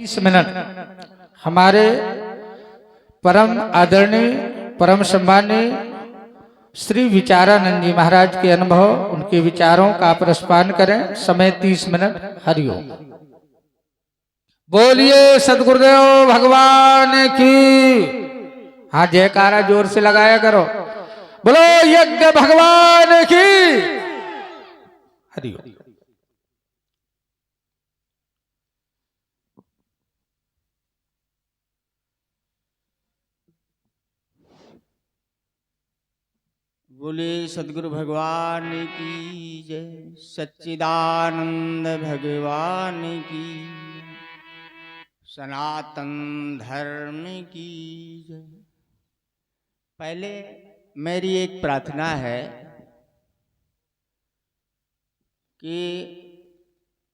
30 minute हमारे परम आदरणीय परम सम्मानीय श्री विचारानंद जी महाराज के अनुभव उनके विचारों का प्रस्पान करें। समय 30 मिनट। हरिओम। बोलिए सदगुरुदेव भगवान की। हाँ, जयकारा जोर से लगाया करो। बोलो यज्ञ भगवान की। हरिओम। बोले सदगुरु भगवान की जय, सच्चिदानंद भगवान की, सनातन धर्म की जय। पहले मेरी एक प्रार्थना है कि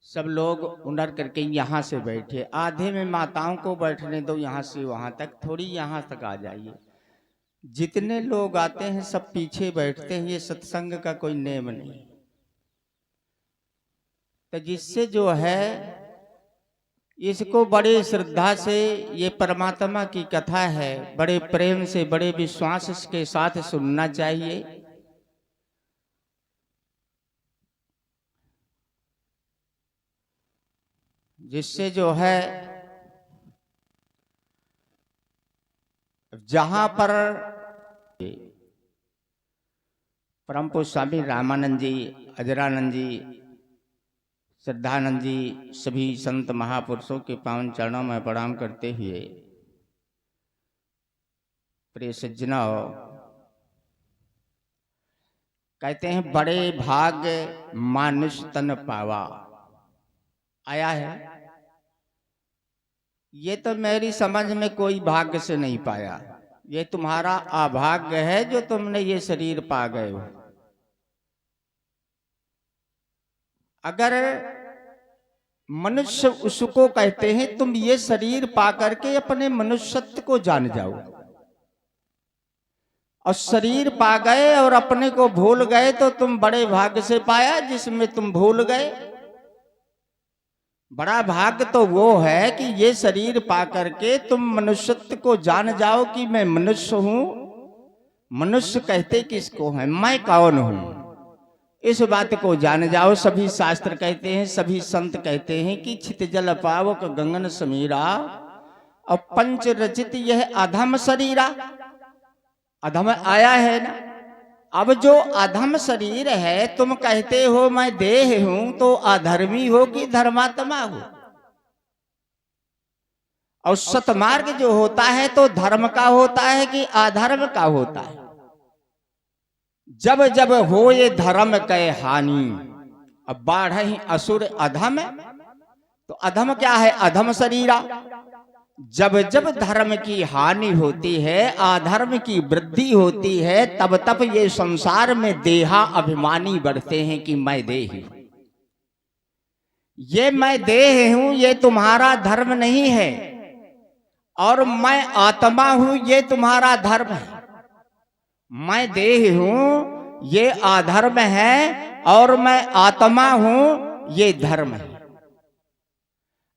सब लोग उनर करके यहाँ से बैठे, आधे में माताओं को बैठने दो, यहाँ से वहाँ तक, थोड़ी यहाँ तक आ जाइए। जितने लोग आते हैं सब पीछे बैठते हैं, ये सत्संग का कोई नेम नहीं। तो जिससे जो है इसको बड़े श्रद्धा से, ये परमात्मा की कथा है, बड़े प्रेम से बड़े विश्वास के साथ सुनना चाहिए। जिससे जो है जहां पर परम पूज्य स्वामी रामानंद जी, अजरानंद जी, श्रद्धानंद जी, सभी संत महापुरुषों के पावन चरणों में प्रणाम करते हुए, प्रिय सज्जनों, कहते हैं बड़े भाग्य मानुष तन पावा। आया है, ये तो मेरी समझ में कोई भाग्य से नहीं पाया, ये तुम्हारा अभाग्य है जो तुमने ये शरीर पा गए हो। अगर मनुष्य उसको कहते हैं तुम ये शरीर पा करके अपने मनुष्यत्व को जान जाओ, और शरीर पा गए और अपने को भूल गए तो तुम बड़े भाग्य से पाया जिसमें तुम भूल गए। बड़ा भाग्य तो वो है कि ये शरीर पा करके तुम मनुष्यत्व को जान जाओ कि मैं मनुष्य हूं। मनुष्य कहते किसको है, मैं कौन हूं, इस बात को जान जाओ। सभी शास्त्र कहते हैं, सभी संत कहते हैं कि छित जल पावक गंगन समीरा, और पंच रचित यह अधम शरीरा। अधम आया है ना। अब जो अधम शरीर है, तुम कहते हो मैं देह हूं, तो अधर्मी हो कि धर्मात्मा हो। और सतमार्ग जो होता है तो धर्म का होता है कि अधर्म का होता है। जब जब हो ये धर्म के हानि, अब बाढ़ ही असुर अधम, तो अधम क्या है, अधम शरीरा। जब जब धर्म की हानि होती है, अधर्म की वृद्धि होती है, तब तब ये संसार में देहा अभिमानी बढ़ते हैं कि मैं देह हूं। ये मैं देह हूं ये तुम्हारा धर्म नहीं है, और मैं आत्मा हूं ये तुम्हारा धर्म है। मैं देह हूं ये अधर्म है, और मैं आत्मा हूं ये धर्म है।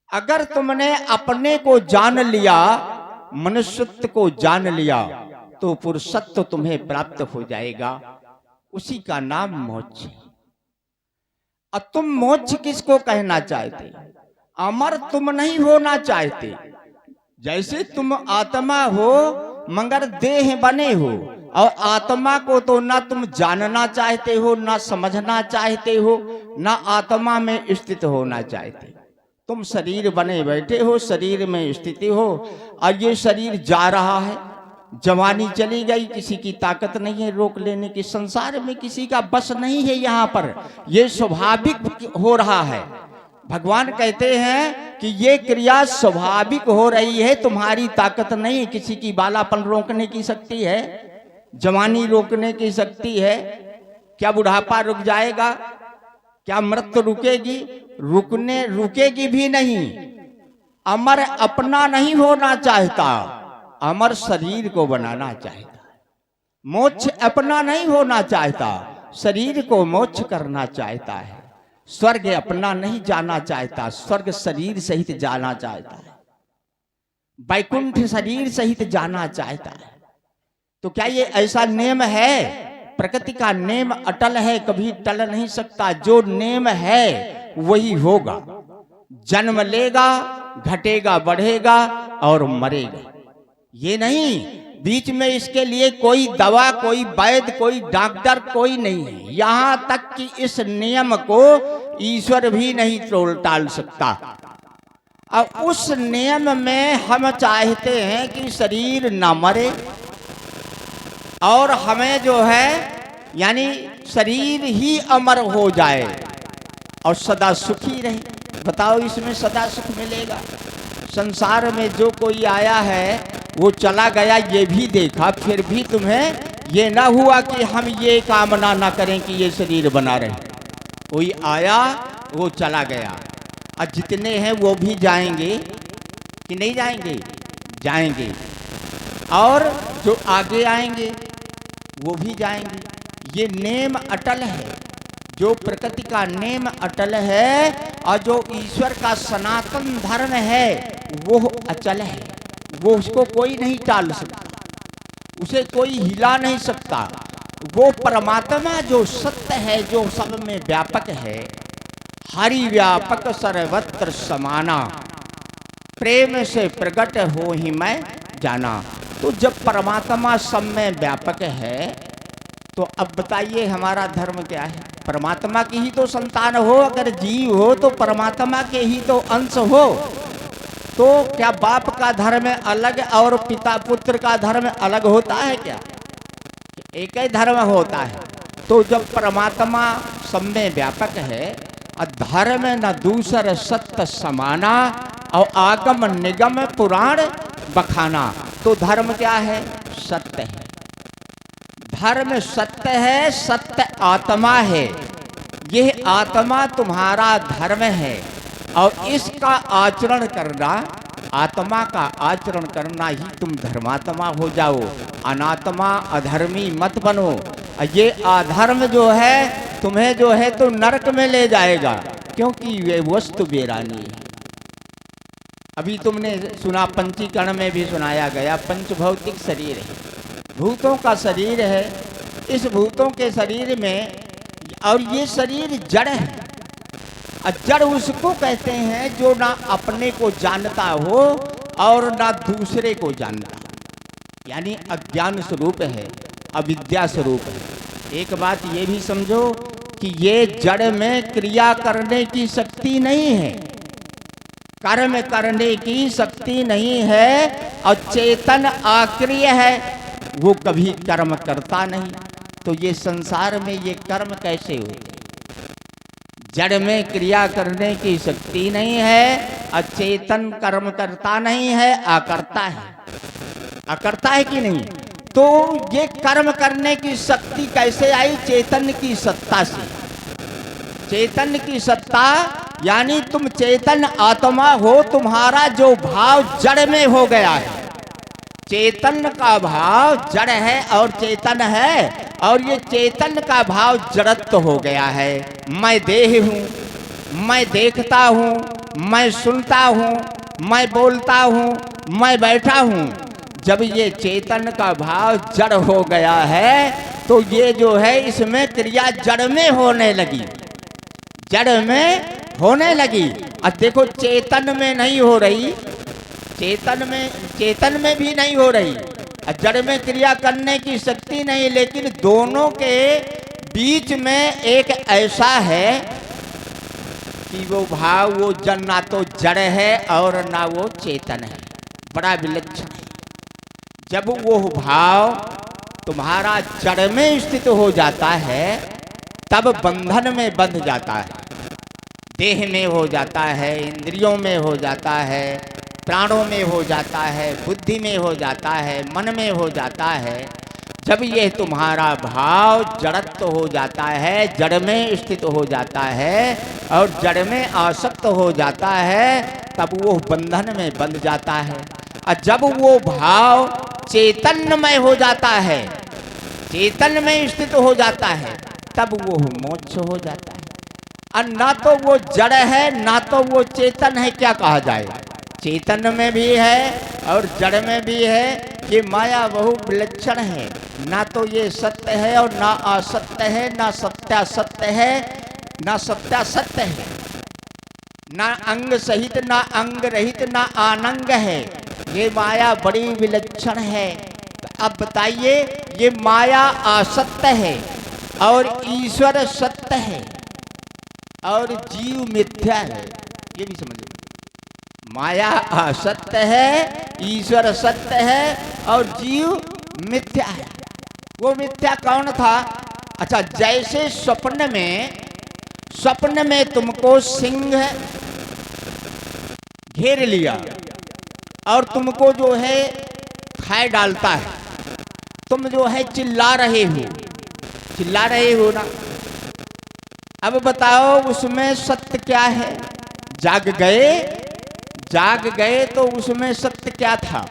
अगर तुमने अपने को जान लिया, मनुष्यत्व को जान लिया, तो पुरुषत्व तुम्हें प्राप्त हो जाएगा। उसी का नाम मोक्ष है। अब तुम मोक्ष किसको कहना चाहते, अमर तुम नहीं होना चाहते। जैसे तुम आत्मा हो मगर देह बने हो, और आत्मा को तो ना तुम जानना चाहते हो, ना समझना चाहते हो, ना आत्मा में स्थित होना चाहते। तुम शरीर बने बैठे हो, शरीर में स्थिति हो, और ये शरीर जा रहा है। जवानी चली गई, किसी की ताकत नहीं है रोक लेने की। संसार में किसी का बस नहीं है, यहाँ पर ये स्वाभाविक हो रहा है। भगवान कहते हैं कि ये क्रिया स्वाभाविक हो रही है, तुम्हारी ताकत नहीं। किसी की बालापन रोकने की शक्ति है, जवानी रोकने की शक्ति है। क्या बुढ़ापा रुक जाएगा, क्या मृत्यु रुकेगी, रुकेगी भी नहीं। अमर अपना नहीं होना चाहता, अमर शरीर को बनाना चाहता है। मोक्ष अपना नहीं होना चाहता, शरीर को मोक्ष करना चाहता है। स्वर्ग अपना नहीं जाना चाहता, स्वर्ग शरीर सहित जाना चाहता है। वैकुंठ शरीर सहित जाना चाहता है। तो क्या ये ऐसा नेम है? प्रकृति का नेम अटल है, कभी टल नहीं सकता। जो नेम है वही होगा। जन्म लेगा, घटेगा, बढ़ेगा और मरेगा। ये नहीं बीच में इसके लिए कोई दवा, कोई वैद्य, कोई डॉक्टर कोई नहीं है। यहां तक कि इस नियम को ईश्वर भी नहीं तोड़ टाल सकता। अब उस नियम में हम चाहते हैं कि शरीर ना मरे और हमें जो है यानी शरीर ही अमर हो जाए और सदा सुखी रहे। बताओ इसमें सदा सुख मिलेगा? संसार में जो कोई आया है वो चला गया, ये भी देखा, फिर भी तुम्हें ये ना हुआ कि हम ये कामना ना करें कि ये शरीर बना रहे। कोई आया, वो चला गया, और जितने हैं वो भी जाएंगे कि नहीं जाएंगे? जाएंगे। और जो आगे आएंगे वो भी जाएंगे। ये नेम अटल है। जो प्रकृति का नेम अटल है और जो ईश्वर का सनातन धर्म है वो अचल है। वो उसको कोई नहीं टाल सकता, उसे कोई हिला नहीं सकता। वो परमात्मा जो सत्य है, जो सब में व्यापक है, हरि व्यापक सर्वत्र समाना, प्रेम से प्रकट हो ही मैं जाना। तो जब परमात्मा सब में व्यापक है तो अब बताइए हमारा धर्म क्या है? परमात्मा की ही तो संतान हो। अगर जीव हो तो परमात्मा के ही तो अंश हो। तो क्या बाप का धर्म अलग और पिता पुत्र का धर्म अलग होता है क्या? एक ही धर्म होता है। तो जब परमात्मा सब में व्यापक है, धर्म न दूसर सत्य समाना और आगम निगम पुराण बखाना। तो धर्म क्या है? सत्य है। धर्म सत्य है, सत्य आत्मा है। यह आत्मा तुम्हारा धर्म है और इसका आचरण करना, आत्मा का आचरण करना ही तुम धर्मात्मा हो जाओ। अनात्मा अधर्मी मत बनो। ये अधर्म जो है तुम्हें जो है तो नरक में ले जाएगा, क्योंकि वे वस्तु बेरानी है। अभी तुमने सुना, पंचीकरण में भी सुनाया गया, पंच भौतिक शरीर है, भूतों का शरीर है। इस भूतों के शरीर में, और ये शरीर जड़ है। जड़ उसको कहते हैं जो ना अपने को जानता हो और ना दूसरे को जानता, यानी अज्ञान स्वरूप है, अविद्या स्वरूप है। एक बात ये भी समझो कि ये जड़ में क्रिया करने की शक्ति नहीं है, कर्म करने की शक्ति नहीं है, और चेतन आक्रिय है, वो कभी कर्म करता नहीं। तो ये संसार में ये कर्म कैसे होते? जड़ में क्रिया करने की शक्ति नहीं है, अचेतन कर्म करता नहीं है, अकर्ता है। अकर्ता है कि नहीं? तो ये कर्म करने की शक्ति कैसे आई? चेतन की सत्ता से। चेतन की सत्ता यानी तुम चेतन आत्मा हो, तुम्हारा जो भाव जड़ में हो गया है। चेतन का भाव जड़ है और चेतन है, और ये चेतन का भाव जड़त्व हो गया है। मैं देह हूँ, मैं देखता हूँ, मैं सुनता हूँ, मैं बोलता हूँ, मैं बैठा हूँ। जब ये चेतन का भाव जड़ हो गया है तो ये जो है इसमें क्रिया जड़ में होने लगी, जड़ में होने लगी। और देखो चेतन में नहीं हो रही, चेतन में भी नहीं हो रही, जड़ में क्रिया करने की शक्ति नहीं, लेकिन दोनों के बीच में एक ऐसा है कि वो भाव, वो जड़ ना तो जड़ है और ना वो चेतन है, बड़ा विलक्षण है। जब वो भाव तुम्हारा जड़ में स्थित हो जाता है तब बंधन में बंध जाता है, देह में हो जाता है, इंद्रियों में हो जाता है, प्राणों में हो जाता है, बुद्धि में हो जाता है, मन में हो जाता है। जब ये तुम्हारा भाव जड़त्व हो जाता है, जड़ में स्थित हो जाता है और जड़ में आसक्त हो जाता है, तब वो बंधन में बंध जाता है। और जब वो भाव चैतन्यमय हो जाता है, चेतन में स्थित हो जाता है, तब वो मोक्ष हो जाता है। और ना तो वो जड़ है ना तो वो चेतन है, क्या कहा जाए? चेतन में भी है और जड़ में भी है। ये माया बहु विलक्षण है, ना तो ये सत्य है और ना असत्य है, ना सत्यासत्य है, ना सत्यासत्य है, ना अंग सहित, ना अंग रहित, ना आनंग है। ये माया बड़ी विलक्षण है। तो अब बताइए, ये माया असत्य है और ईश्वर सत्य है और जीव मिथ्या है। ये भी समझ लो, माया असत्य है, ईश्वर सत्य है और जीव मिथ्या है। वो मिथ्या कौन था? अच्छा, जैसे स्वप्न में तुमको सिंह घेर लिया और तुमको जो है खाए डालता है, तुम जो है चिल्ला रहे हो ना। अब बताओ उसमें सत्य क्या है? जाग गए तो उसमें सत्य क्या था?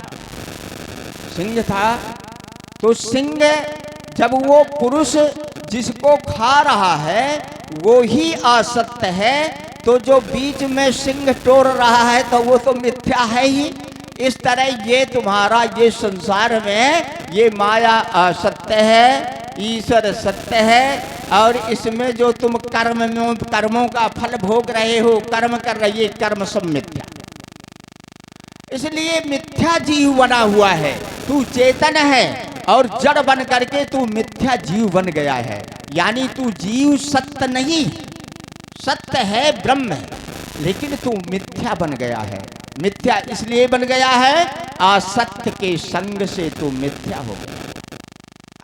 सिंह था। तो सिंह जब वो पुरुष जिसको खा रहा है वो ही असत्य है, तो जो बीच में सिंह तोड़ रहा है तो वो तो मिथ्या है ही। इस तरह ये तुम्हारा ये संसार में ये माया असत्य है, ईश्वर सत्य है। और इसमें जो तुम कर्मों का फल भोग रहे हो, कर्म कर रही है, कर्म सब मिथ्या। इसलिए मिथ्या जीव बना हुआ है। तू चेतन है और जड़ बन करके तू मिथ्या जीव बन गया है। यानी तू जीव सत्य नहीं, सत्य है, ब्रह्म है, लेकिन तू मिथ्या बन गया है। मिथ्या इसलिए बन गया है, असत्य के संग से तू मिथ्या हो गया।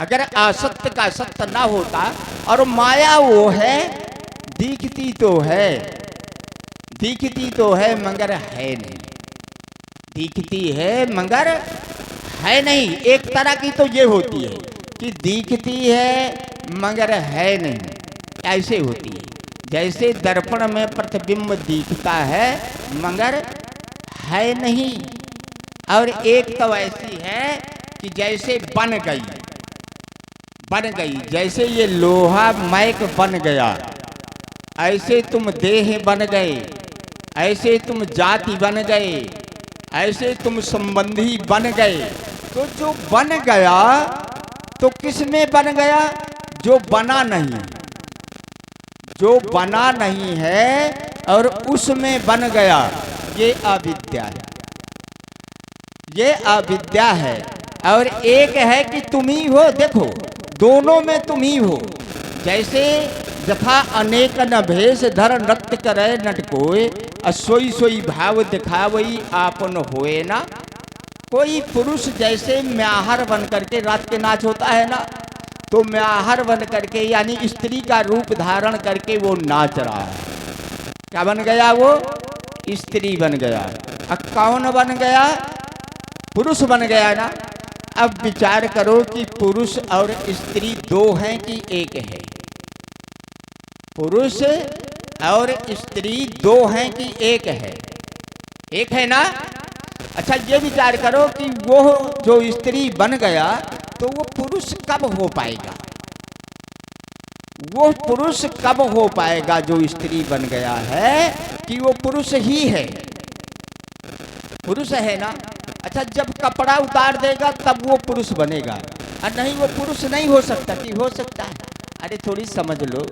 अगर असत्य का सत्य ना होता, और माया वो है, दिखती तो है मगर है नहीं, दिखती है मगर है नहीं। एक तरह की तो ये होती है कि दिखती है मगर है नहीं, ऐसे होती है। जैसे दर्पण में प्रतिबिंब दिखता है मगर है नहीं। और एक तो ऐसी है कि जैसे बन गई, जैसे ये लोहा मैक बन गया, ऐसे तुम देह बन गए, ऐसे तुम जाति बन गए, ऐसे तुम संबंधी बन गए। तो जो बन गया तो किस में बन गया? जो बना नहीं है और उसमें बन गया, ये अविद्या है। ये अविद्या है। और एक है कि तुम ही हो। देखो, दोनों में तुम ही हो। जैसे जथा अनेक न भेष धर नृत्य करे नट कोय, सोई सोई भाव दिखावई आपन होए ना। कोई पुरुष जैसे म्याहर बन करके, रात के नाच होता है ना, तो म्याहर बन करके यानी स्त्री का रूप धारण करके वो नाच रहा है। क्या बन गया? वो स्त्री बन गया। अब कौन बन गया? पुरुष बन गया ना। अब विचार करो कि पुरुष और स्त्री दो हैं कि एक है? पुरुष और स्त्री दो हैं कि एक है? एक है ना। अच्छा, ये विचार करो कि वो जो स्त्री बन गया तो वो पुरुष कब हो पाएगा? वो पुरुष कब हो पाएगा जो स्त्री बन गया है? कि वो पुरुष ही है, पुरुष है ना। अच्छा, जब कपड़ा उतार देगा तब वो पुरुष बनेगा, और नहीं वो पुरुष नहीं हो सकता। कि हो सकता है? अरे थोड़ी समझ लो,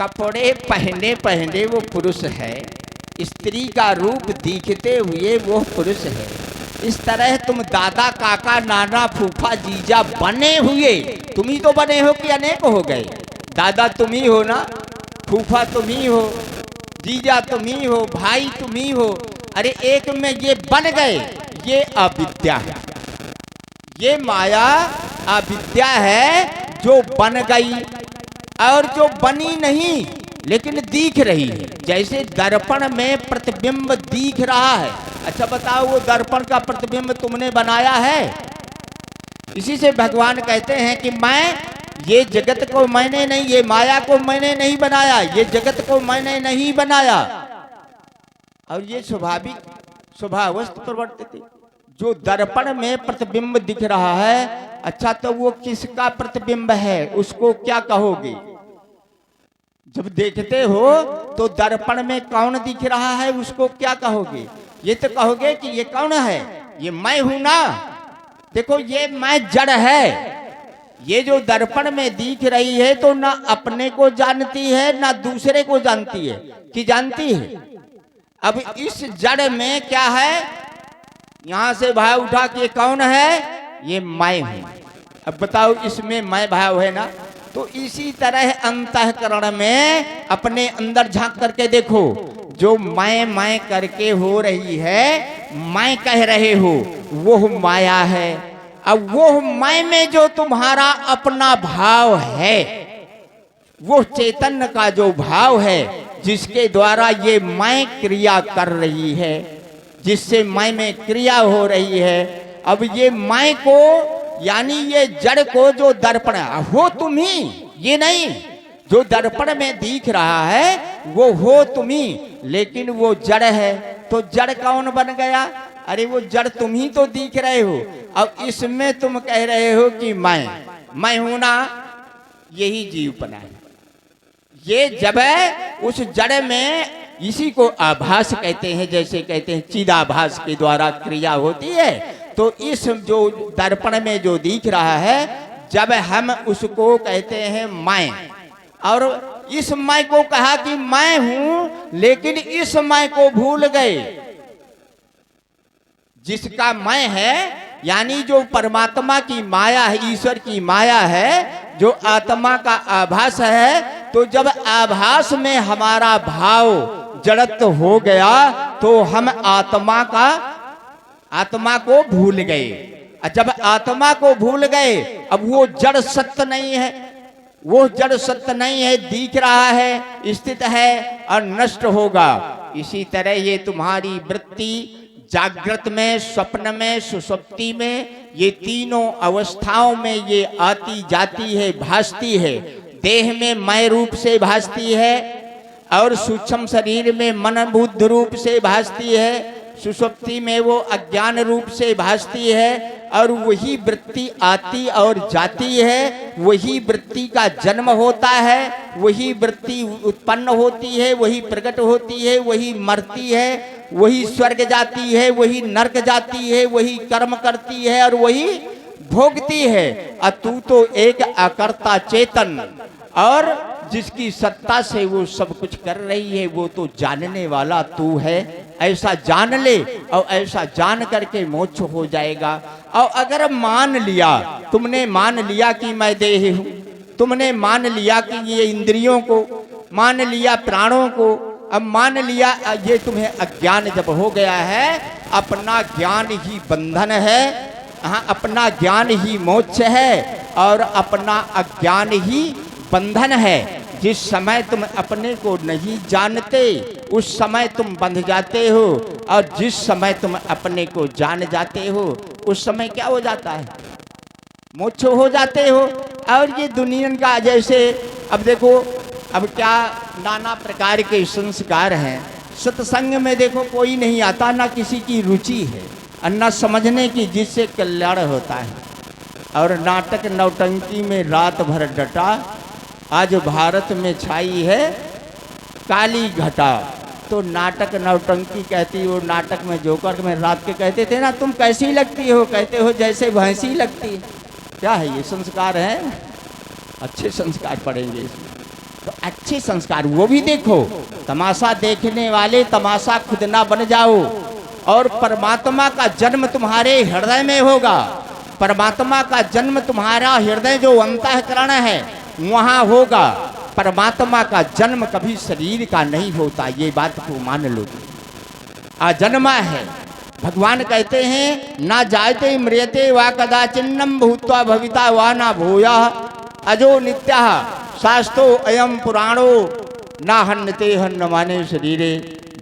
कपड़े पहने वो पुरुष है, स्त्री का रूप दिखते हुए वो पुरुष है। इस तरह तुम दादा काका नाना फूफा जीजा बने हुए, तुम ही तो बने हो कि अनेक हो गए? दादा तुम ही हो ना, फूफा तुम ही हो, जीजा तुम ही हो, भाई तुम ही हो। अरे एक में ये बन गए, ये अविद्या है। ये माया अविद्या है जो बन गई और जो बनी नहीं लेकिन दिख रही है। जैसे दर्पण में प्रतिबिंब दिख रहा है। अच्छा बताओ, वो दर्पण का प्रतिबिंब तुमने बनाया है? इसी से भगवान कहते हैं कि मैं ये जगत को मैंने नहीं, ये माया को मैंने नहीं बनाया, ये जगत को मैंने नहीं बनाया। और ये स्वाभाविक स्वभावस्त प्रवर्तित, जो दर्पण में प्रतिबिंब दिख रहा है, अच्छा तो वो किसका प्रतिबिंब है? उसको क्या कहोगे? जब देखते हो तो दर्पण में कौन दिख रहा है, उसको क्या कहोगे? ये तो कहोगे कि ये कौन है? ये मैं हूं ना। देखो ये मैं जड़ है, ये जो दर्पण में दिख रही है तो ना अपने को जानती है ना दूसरे को जानती है, कि जानती है। अब इस जड़ में क्या है, यहां से भाव उठा के कौन है, ये मैं हूं। अब बताओ इसमें मैं भाव है ना। तो इसी तरह अंतःकरण में अपने अंदर झांक करके देखो, जो मैं करके हो रही है, मैं कह रहे हो, वो माया है। अब वो मैं में जो तुम्हारा अपना भाव है, वो चैतन्य का जो भाव है, जिसके द्वारा ये मैं क्रिया कर रही है, जिससे मैं में क्रिया हो रही है। अब ये मैं को यानी ये जड़ को जो दर्पण हो तुम ही, ये नहीं जो दर्पण में दिख रहा है वो हो तुम ही, लेकिन वो जड़ है। तो जड़ कौन बन गया, अरे वो जड़ तुम ही तो दिख रहे हो। अब इसमें तुम कह रहे हो कि मैं हूं ना, यही जीवपना है। ये जब है उस जड़ में, इसी को आभास कहते हैं, जैसे कहते हैं चिदाभास के द्वारा क्रिया होती है। तो इस जो दर्पण में जो दिख रहा है, जब हम उसको कहते हैं मैं, और इस मैं को कहा कि मैं हूं, लेकिन इस मैं को भूल गए। जिसका मैं है यानी जो परमात्मा की माया है, ईश्वर की माया है, जो आत्मा का आभास है। तो जब आभास में हमारा भाव जड़त्व हो गया तो हम आत्मा को भूल गए। जब आत्मा को भूल गए, अब वो जड़ सत्य नहीं है, वो जड़ सत्य नहीं है, दिख रहा है, स्थित है और नष्ट होगा। इसी तरह ये तुम्हारी वृत्ति जागृत में, स्वप्न में, सुषुप्ति में, ये तीनों अवस्थाओं में ये आती जाती है, भासती है। देह में मैं रूप से भासती है और सूक्ष्म शरीर में मन बुद्ध रूप से भासती है। सुषुप्ति में वो अज्ञान रूप से भासती है और वही वृत्ति आती और जाती है। वही वृत्ति का जन्म होता है, वही वृत्ति उत्पन्न होती है, वही प्रकट होती है, वही मरती है, वही स्वर्ग जाती है, वही नरक जाती है, वही कर्म करती है और वही भोगती है। और तू तो एक अकर्ता चेतन, और जिसकी सत्ता से वो सब कुछ कर रही है, वो तो जानने वाला तू है। ऐसा जान ले और ऐसा जान करके मोक्ष हो जाएगा। और अगर मान लिया, तुमने मान लिया कि मैं देह हूं, तुमने मान लिया कि ये इंद्रियों को, मान लिया प्राणों को, अब मान लिया, ये तुम्हें अज्ञान जब हो गया है, अपना ज्ञान ही बंधन है, हाँ अपना ज्ञान ही मोक्ष है और अपना अज्ञान ही बंधन है। जिस समय तुम अपने को नहीं जानते उस समय तुम बंध जाते हो, और जिस समय तुम अपने को जान जाते हो उस समय क्या हो जाता है, मोक्ष हो जाते हो। और ये दुनिया का जैसे, अब देखो, अब क्या नाना प्रकार के संस्कार हैं। सत्संग में देखो कोई नहीं आता, ना किसी की रुचि है और ना समझने की, जिससे कल्याण होता है। और नाटक नौटंकी में रात भर डटा, आज भारत में छाई है काली घटा। तो नाटक नौटंकी कहती, वो नाटक में जोकर में रात के कहते थे ना, तुम कैसी लगती हो, कहते हो जैसे भैंसी लगती। क्या है ये संस्कार है, अच्छे संस्कार पड़ेंगे इसमें। तो अच्छे संस्कार वो भी देखो, तमाशा देखने वाले तमाशा खुद ना बन जाओ। और परमात्मा का जन्म तुम्हारे हृदय में होगा, परमात्मा का जन्म तुम्हारा हृदय जो अंतःकरण है वहां होगा। परमात्मा का जन्म कभी शरीर का नहीं होता, ये बात को मान लो। अजन्मा है। भगवान कहते हैं ना जायते म्रियते वा कदाचिन्नम भूत्वा भविता वा ना भूया अजो नित्यः शास्तो अयम पुराणो ना हन्नते हन्नमाने शरीरे।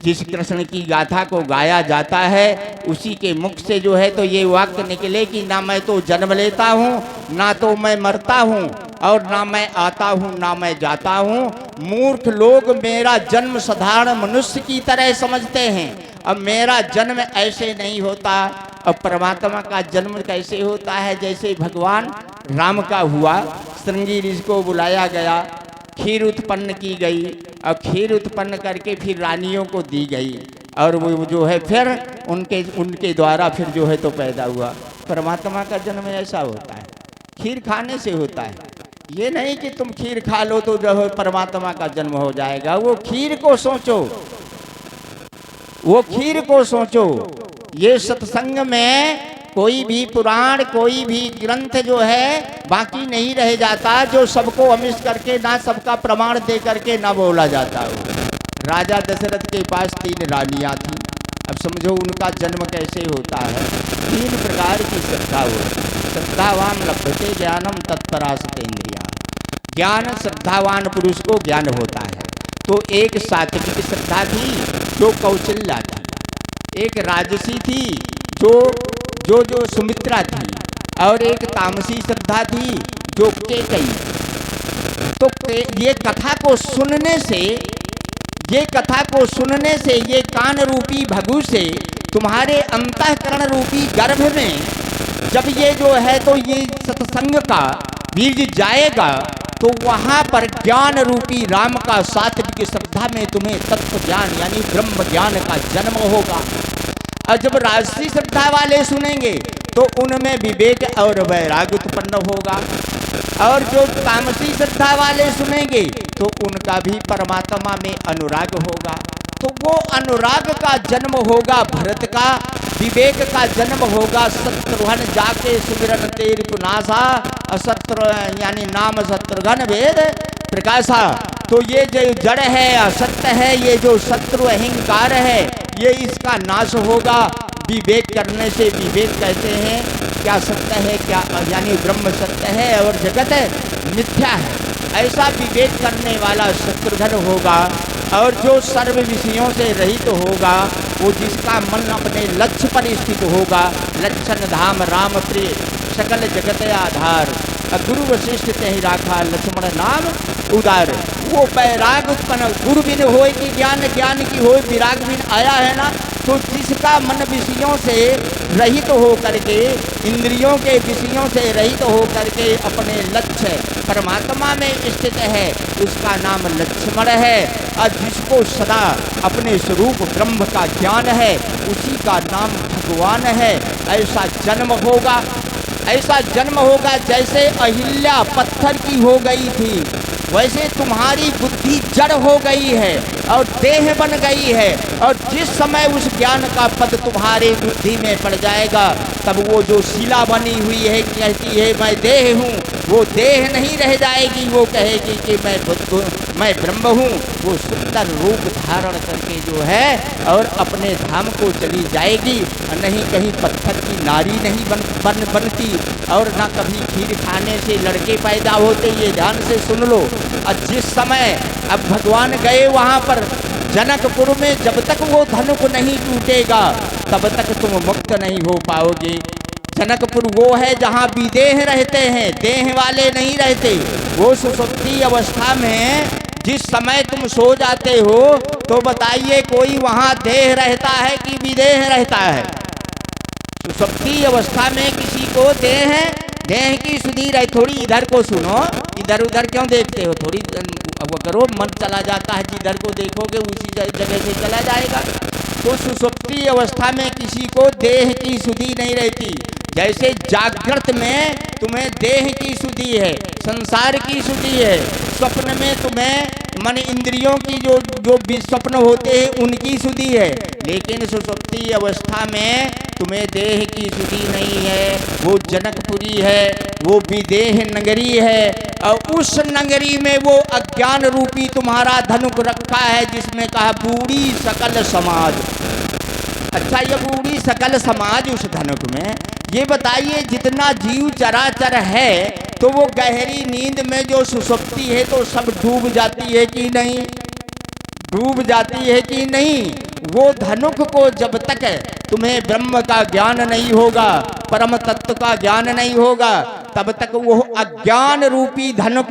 जिस कृष्ण की गाथा को गाया जाता है उसी के मुख से जो है तो ये वाक्य निकले कि ना मैं तो जन्म लेता हूँ, ना तो मैं मरता हूँ, और ना मैं आता हूँ ना मैं जाता हूँ। मूर्ख लोग मेरा जन्म साधारण मनुष्य की तरह समझते हैं, अब मेरा जन्म ऐसे नहीं होता। अब परमात्मा का जन्म कैसे होता है, जैसे भगवान राम का हुआ, श्रृंगी ऋषि को बुलाया गया, खीर उत्पन्न की गई और खीर उत्पन्न करके फिर रानियों को दी गई और वो जो है फिर उनके द्वारा फिर जो है तो पैदा हुआ। परमात्मा का जन्म ऐसा होता है, खीर खाने से होता है। ये नहीं कि तुम खीर खा लो तो जो है परमात्मा का जन्म हो जाएगा। वो खीर को सोचो, वो खीर को सोचो। ये सत्संग में कोई भी पुराण, कोई भी ग्रंथ जो है बाकी नहीं रह जाता, जो सबको अमिश करके ना सबका प्रमाण दे करके ना बोला जाता हो। राजा दशरथ के पास 3 रानियां थी। अब समझो उनका जन्म कैसे होता है। 3 प्रकार की श्रद्धा होती है। श्रद्धावान लभते ज्ञानम तत्परासतेन्द्रिया। ज्ञान, श्रद्धावान पुरुष को ज्ञान होता है। तो एक सात्विक श्रद्धा थी जो कौशल्या थी, एक राजसी थी जो सुमित्रा थी, और एक तामसी श्रद्धा थी जो केकई। तो ये कथा को सुनने से, ये कान रूपी भगु से तुम्हारे अंतःकरण रूपी गर्भ में जब ये जो है तो ये सत्संग का बीज जाएगा, तो वहां पर ज्ञान रूपी राम का सात्विक श्रद्धा में तुम्हें तत्व ज्ञान यानी ब्रह्म ज्ञान का जन्म होगा। और जब राजसी श्रद्धा वाले सुनेंगे तो उनमें विवेक और वैराग्य उत्पन्न होगा, और जो तामसी श्रद्धा वाले सुनेंगे तो उनका भी परमात्मा में अनुराग होगा। तो वो अनुराग का जन्म होगा भरत का, विवेक का जन्म होगा शत्रुघ्न जाके सुमिरन तेरी पुनासा, अशत्रु यानी नाम शत्रुघ्न वेद प्रकाशा। तो ये जो जड़ है, असत्य है, ये जो शत्रु अहंकार है, ये इसका नाश होगा विवेक करने से। विवेक कहते हैं क्या सत्य है, क्या यानी ब्रह्म सत्य है और जगत मिथ्या है, ऐसा विवेक करने वाला शत्रुघ्न होगा। और जो सर्व विषयों से रहित होगा, वो जिसका मन अपने लक्ष्य पर स्थित होगा। लक्षण धाम राम प्रिय सकल जगत आधार, गुरु वशिष्ठ तेहि राखा लक्ष्मण नाम उदार। वो वैराग उत्पन्न, गुरु बिन होय कि ज्ञान, ज्ञान की होय विराग बिन आया है ना। तो जिसका मन विषयों से रहित हो करके, इंद्रियों के विषयों से रहित हो करके अपने लक्ष्य परमात्मा में स्थित है, उसका नाम लक्ष्मण है। और जिसको सदा अपने स्वरूप ब्रह्म का ज्ञान है, उसी का नाम भगवान है। ऐसा जन्म होगा, ऐसा जन्म होगा। जैसे अहिल्या पत्थर की हो गई थी, वैसे तुम्हारी बुद्धि जड़ हो गई है और देह बन गई है। और जिस समय उस ज्ञान का पद तुम्हारे बुद्धि में पड़ जाएगा, तब वो जो शिला बनी हुई है कहती है मैं देह हूँ, वो देह नहीं रह जाएगी। वो कहेगी कि मैं ब्रह्म हूँ। वो सुंदर रूप धारण करके जो है और अपने धाम को चली जाएगी। नहीं कहीं पत्थर की नारी नहीं बनती, और ना कभी खीर खाने से लड़के पैदा होते। ये ध्यान से सुन लो। और जिस समय अब भगवान गए वहाँ पर जनकपुर में, जब तक वो धनुक नहीं टूटेगा तब तक तुम मुक्त नहीं हो पाओगे। जनकपुर वो है जहाँ विदेह रहते हैं, देह वाले नहीं रहते। वो सुसुप्ति अवस्था में जिस समय तुम सो जाते हो, तो बताइए कोई वहाँ देह रहता है कि विदेह रहता है? सुसुप्ति अवस्था में किसी को देह की सुधि रहे। थोड़ी इधर को सुनो, इधर उधर क्यों देखते हो? थोड़ी वो करो, मन चला जाता है, जिधर को देखोगे उसी जगह से चला जाएगा। तो सुसुप्ति अवस्था में किसी को देह की सुधि नहीं रहती। जैसे जागृत में तुम्हें देह की सुधि है, संसार की सुधि है। स्वप्न में तुम्हें मन इंद्रियों की जो स्वप्न होते हैं उनकी सुधि है। लेकिन सुसुप्ति अवस्था में तुम्हें देह की सुधि नहीं है। वो जनकपुरी है, वो विदेह नगरी है, और उस नगरी में वो अज्ञान रूपी तुम्हारा धनुक रखा है, जिसमें कहा बूढ़ी सकल समाज। अच्छा, ये बूढ़ी सकल समाज उस धनुक में, ये बताइए जितना जीव चराचर है, तो वो गहरी नींद में जो सुसुप्ति है तो सब डूब जाती है कि नहीं? डूब जाती है कि नहीं? वो धनुक को जब तक तुम्हें ब्रह्म का ज्ञान नहीं होगा, परम तत्व का ज्ञान नहीं होगा, तब तक वो अज्ञान रूपी धनुक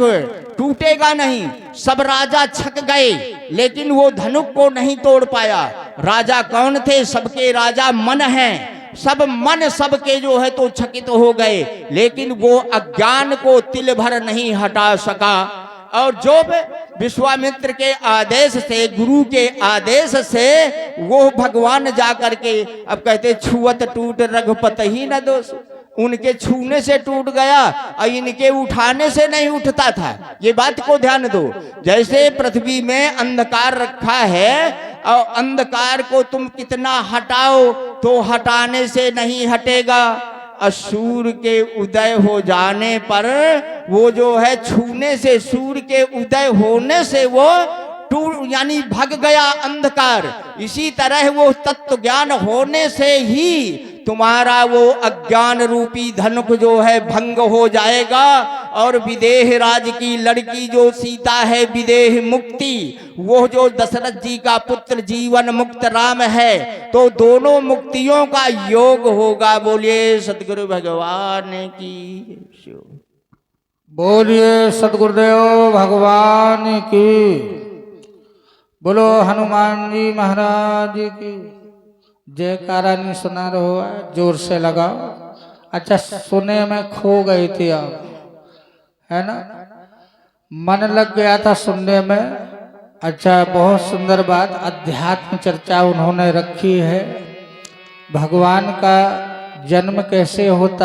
टूटेगा नहीं। सब राजा छक गए, लेकिन वो धनुक को नहीं तोड़ पाया। राजा कौन थे? सबके राजा मन हैं। सब मन सबके जो है तो चकित हो गए, लेकिन वो अज्ञान को तिल भर नहीं हटा सका। और जो विश्वामित्र के आदेश से, गुरु के आदेश से वो भगवान जा करके, अब कहते छुअत टूट रघुपति ही न दोष, उनके छूने से टूट गया और इनके उठाने से नहीं उठता था। ये बात को ध्यान दो। जैसे पृथ्वी में अंधकार रखा है और अंधकार को तुम कितना हटाओ तो हटाने से नहीं हटेगा, और सूर्य के उदय हो जाने पर वो जो है छूने से, सूर्य के उदय होने से वो टूट यानी भग गया अंधकार। इसी तरह वो तत्व ज्ञान होने से ही तुम्हारा वो अज्ञान रूपी धनुक जो है भंग हो जाएगा, और विदेह राज की लड़की जो सीता है विदेह मुक्ति, वो जो दशरथ जी का पुत्र जीवन मुक्त राम है, तो दोनों मुक्तियों का योग होगा। बोलिए सदगुरु भगवान की। बोलिए सदगुरुदेव भगवान की। बोलो हनुमान जी महाराज की। जयकारा नहीं सुना रहो है, जोर से लगाओ। अच्छा, सुने में खो गई थी आप, है ना, मन लग गया था सुनने में। अच्छा, बहुत सुंदर बात, अध्यात्म चर्चा उन्होंने रखी है। भगवान का जन्म कैसे होता